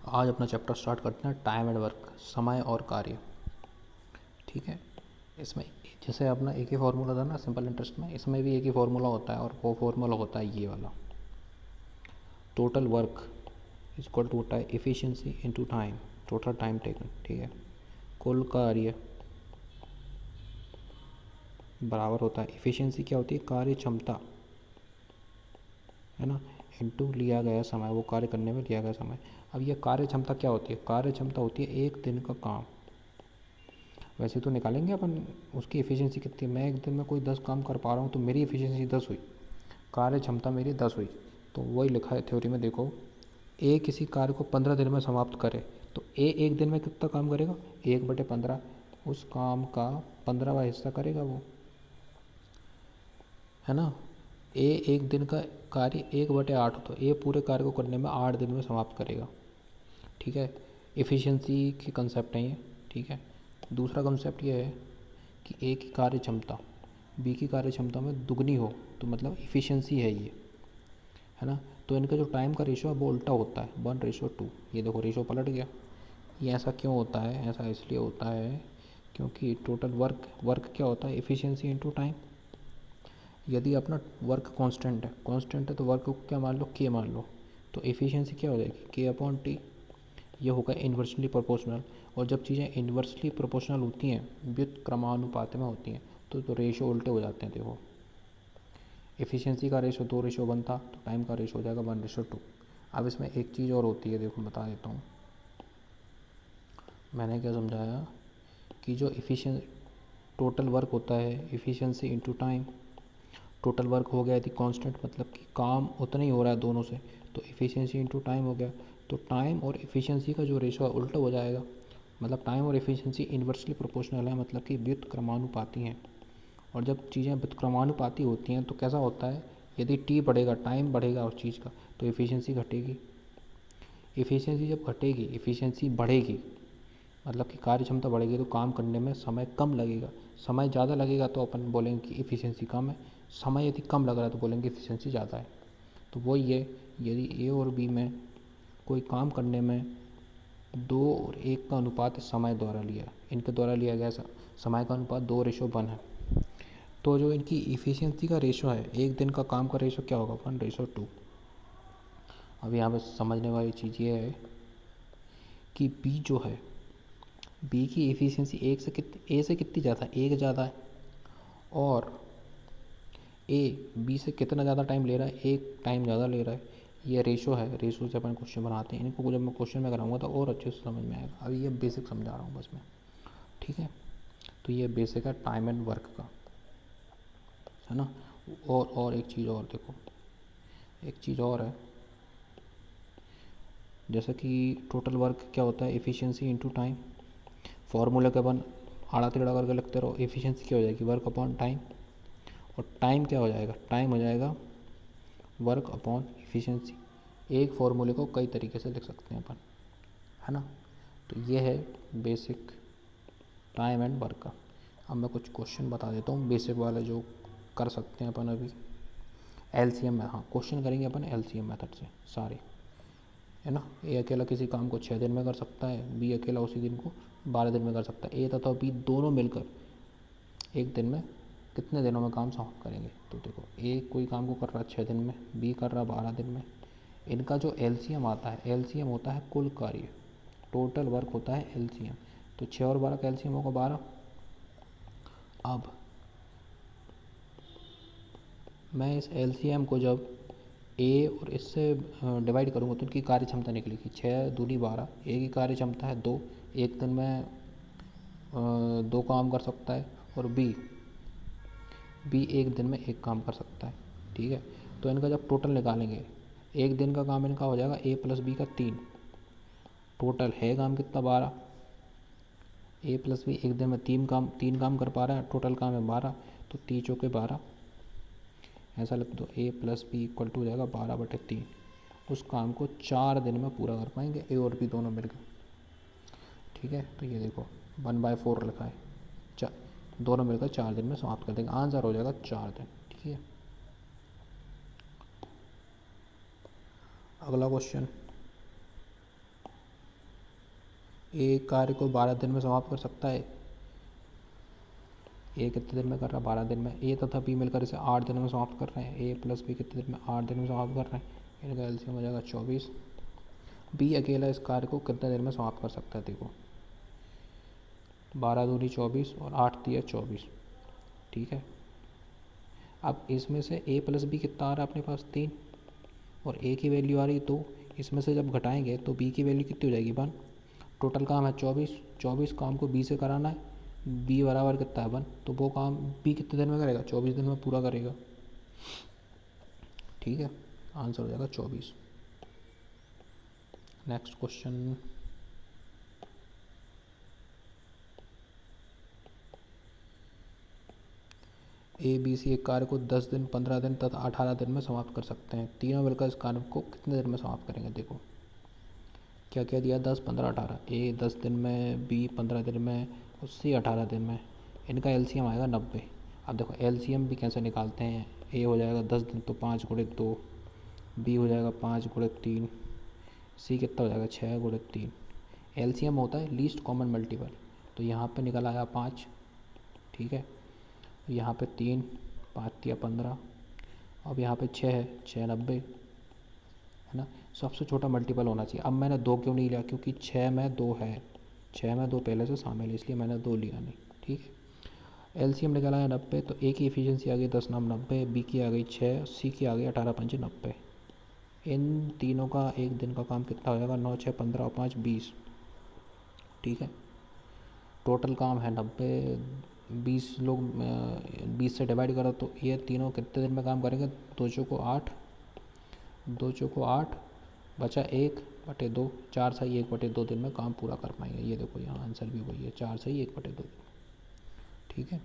आज अपना chapter start करते हैं टाइम एंड वर्क, समय और कार्य। ठीक है, इसमें जैसे अपना एक ही फार्मूला था ना सिंपल इंटरेस्ट में, इसमें भी एक ही फार्मूला होता है और वो फार्मूला होता है ये वाला, total work is equal to होता है efficiency into time, total time taken. ठीक है, कुल कार्य बराबर होता है, एफिशिएंसी क्या होती है, कार्य क्षमता है ना, इनटू लिया गया समय, वो कार्य करने में लिया गया समय। अब ये कार्य क्षमता क्या होती है, कार्य क्षमता होती है एक दिन का काम। वैसे तो निकालेंगे अपन उसकी एफिशिएंसी कितनी, मैं एक दिन में कोई 10 काम कर पा रहा हूँ तो मेरी एफिशिएंसी 10 हुई, कार्य क्षमता मेरी 10 हुई। तो वही लिखा है थ्योरी में, देखो ए किसी कार्य को 15 दिन में समाप्त करे तो ए एक दिन में कितना काम करेगा, 1/15, उस काम का 15वां हिस्सा करेगा वो, है ना। ए एक दिन का कार्य 1/8, तो ए पूरे कार्य को करने में 8 दिन में समाप्त करेगा। ठीक है, एफिशिएंसी की कंसेप्ट है ये। ठीक है, दूसरा कंसेप्ट ये है कि ए की कार्य क्षमता बी की कार्य क्षमता में दुगनी हो तो मतलब एफिशिएंसी है ये, है ना। तो इनका जो टाइम का रेशो है वो उल्टा होता है, 1:2। ये देखो रेशो पलट गया। ये ऐसा क्यों होता है, ऐसा इसलिए होता है क्योंकि टोटल वर्क क्या होता है, एफिशिएंसी इनटू टाइम। यदि अपना वर्क कांस्टेंट है तो वर्क को क्या मान लो, के मान लो, तो एफिशिएंसी क्या हो जाएगी, K/T। ये होगा इन्वर्सली प्रोपोर्शनल। और जब चीज़ें इन्वर्सली प्रोपोर्शनल होती हैं, व्युत्क्रमानुपात में होती हैं, तो रेशो उल्टे हो जाते हैं। देखो एफिशिएंसी का रेशो 2:1 था, तो टाइम का रेशो हो जाएगा 1:2। अब इसमें एक चीज़ और होती है, देखो बता देता हूँ। मैंने क्या समझाया कि जो एफिशिएंसी टोटल वर्क होता है, efficiency into time, total work हो गया यदि कांस्टेंट, मतलब कि काम उतना ही हो रहा है दोनों से, तो एफिशिएंसी इनटू टाइम हो गया। तो टाइम और एफिशिएंसी का जो रेशो है उल्टा हो जाएगा, मतलब टाइम और एफिशिएंसी इन्वर्सली प्रोपोर्शनल है, मतलब कि व्युत्क्रमानुपाती हैं। और जब चीज़ें व्युत्क्रमानुपाती होती हैं तो कैसा होता है, यदि टी बढ़ेगा, टाइम बढ़ेगा उस चीज़ का, तो एफिशिएंसी घटेगी। एफिशिएंसी जब घटेगी, एफिशिएंसी बढ़ेगी, मतलब कि कार्य क्षमता बढ़ेगी तो काम करने में समय कम लगेगा। समय ज़्यादा लगेगा तो अपन बोलेंगे कि एफिशिएंसी कम है, समय यदि कम लग रहा है तो बोलेंगे एफिशिएंसी ज़्यादा है। तो वही है, यदि ए और बी में कोई काम करने में 2:1 का अनुपात समय द्वारा लिया, इनके द्वारा लिया गया समय का अनुपात 2:1 है, तो जो इनकी एफिशिएंसी का रेशो है, एक दिन का काम का रेशो क्या होगा, 1:2। अब यहाँ पे समझने वाली चीज़ ये है कि बी जो है, बी की एफिशिएंसी ए से कितनी ज़्यादा है, एक ज़्यादा है, और ए बी से कितना ज़्यादा टाइम ले रहा है, एक टाइम ज़्यादा ले रहा है। ये रेशो है, रेशो से अपन क्वेश्चन बनाते हैं। इनको जब मैं क्वेश्चन में कराऊंगा तो और अच्छे से समझ में आएगा, अभी ये बेसिक समझा रहा हूँ बस मैं। ठीक है, तो ये बेसिक है टाइम एंड वर्क का, है ना। और एक चीज़ और देखो, एक चीज़ और है, जैसे कि टोटल वर्क क्या होता है, एफिशिएंसी इनटू टाइम। फॉर्मूला के अपन आड़ा टेढ़ा करके लिखते रहो, एफिशिएंसी क्या हो जाएगी, वर्क अपॉन टाइम। और टाइम क्या हो जाएगा, टाइम हो जाएगा वर्क अपॉन एफिशिएंसी। एक फॉर्मूले को कई तरीके से लिख सकते हैं अपन, है ना। तो ये है बेसिक टाइम एंड वर्क का। अब मैं कुछ क्वेश्चन बता देता हूँ बेसिक वाले जो कर सकते हैं अपन अभी। एलसीएम में, हाँ क्वेश्चन करेंगे अपन एलसीएम मेथड से सारे, है ना। ए अकेला किसी काम को 6 दिन में कर सकता है, बी अकेला उसी दिन को 12 दिन में कर सकता है, ए तथा बी दोनों मिलकर एक दिन में कितने दिनों में काम समाप्त करेंगे। तो देखो ए कोई काम को कर रहा है 6 दिन में, बी कर रहा है 12 दिन में। इनका जो एलसीएम आता है, एलसीएम होता है कुल कार्य, टोटल वर्क होता है एलसीएम। तो 6 और 12 का एलसीएम होगा 12। अब मैं इस एलसीएम को जब ए और इससे डिवाइड करूँगा तो इनकी कार्य क्षमता निकलेगी, 6×2 = 12। ए की कार्य क्षमता है 2, एक दिन में 2 काम कर सकता है, और बी एक दिन में एक काम कर सकता है। ठीक है, तो इनका जब टोटल निकालेंगे, एक दिन का काम इनका हो जाएगा ए प्लस बी का 3, टोटल है काम कितना 12। ए प्लस बी एक दिन में तीन काम कर पा रहा है, टोटल काम है 12, तो 3×4 = 12। ऐसा लिख दो, ए प्लस बी इक्वल टू हो जाएगा 12/3। उस काम को 4 दिन में पूरा कर पाएंगे ए और बी दोनों मिलकर। ठीक है, तो ये देखो 1/4 लिखा है, दोनों मिलकर 4 दिन में समाप्त कर देंगे, आंसर हो जाएगा 4 दिन। ठीक है, अगला क्वेश्चन, एक कार्य को 12 दिन में समाप्त कर सकता है। ए कितने दिन में कर रहा है? 12 दिन में। ए तथा बी मिलकर इसे 8 दिन में समाप्त कर रहे हैं। ए प्लस बी कितने दिन में? 8 दिन में समाप्त कर रहे हैं। इनका एलसीएम हो जाएगा 24। बी अकेला इस कार्य को कितने दिन में समाप्त कर सकता है? देखो 12 दूनी 24 और 8 दिया 24, ठीक है। अब इसमें से ए प्लस बी कितना आ रहा है अपने पास? 3, और ए की वैल्यू आ रही है 2। इसमें से जब घटाएंगे तो बी की वैल्यू कितनी हो जाएगी? 1। टोटल काम है 24 काम को बी से कराना है। बी बराबर कितना है? 1। तो वो काम बी कितने दिन में करेगा? 24 दिन में पूरा करेगा, ठीक है। आंसर हो जाएगा 24। Next question, A B C एक कार्य को 10 दिन, 15 दिन तथा 18 दिन में समाप्त कर सकते हैं। तीनों मिलकर इस कार्य को कितने दिन में समाप्त करेंगे? देखो क्या क्या दिया? 10, 15, 18। ए 10 दिन में, बी 15 दिन में और सी 18 दिन में। इनका एलसीएम आएगा 90। अब देखो एलसीएम भी कैसे निकालते हैं। ए हो जाएगा 10 दिन तो 5 गुणित 2, बी हो जाएगा 5 गुणित 3, सी कितना हो जाएगा? 6 गुणित 3। एलसीएम होता है लीस्ट कॉमन मल्टीपल, तो यहाँ पे निकल आया 5, ठीक है। यहाँ पे 3, 5 या 15। अब यहाँ पे 6 है, 6 90, है ना। सबसे छोटा मल्टीपल होना चाहिए। अब मैंने 2 क्यों नहीं लिया? क्योंकि 6 में 2 है, 6 में 2 पहले से शामिल है, इसलिए मैंने 2 लिया नहीं, ठीक है। एलसीएम निकला है 90, तो ए की एफिशिएंसी आ गई 10 नाम 90, बी की आ गई 6, सी की आ गई 18 पंजे 90। इन तीनों का एक दिन का काम कितना हो जाएगा? 9, 6, 15 और 5 20, ठीक है। टोटल काम है 90, 20 लोग 20 से डिवाइड करो तो ये तीनों कितने दिन में काम करेंगे? 2 चौको 8, 2 चौको 8, बचा 1/2, 4 सही 1/2 दिन में काम पूरा कर पाएंगे। ये देखो यहाँ आंसर भी वही है, 4 सही 1/2 दिन, ठीक है।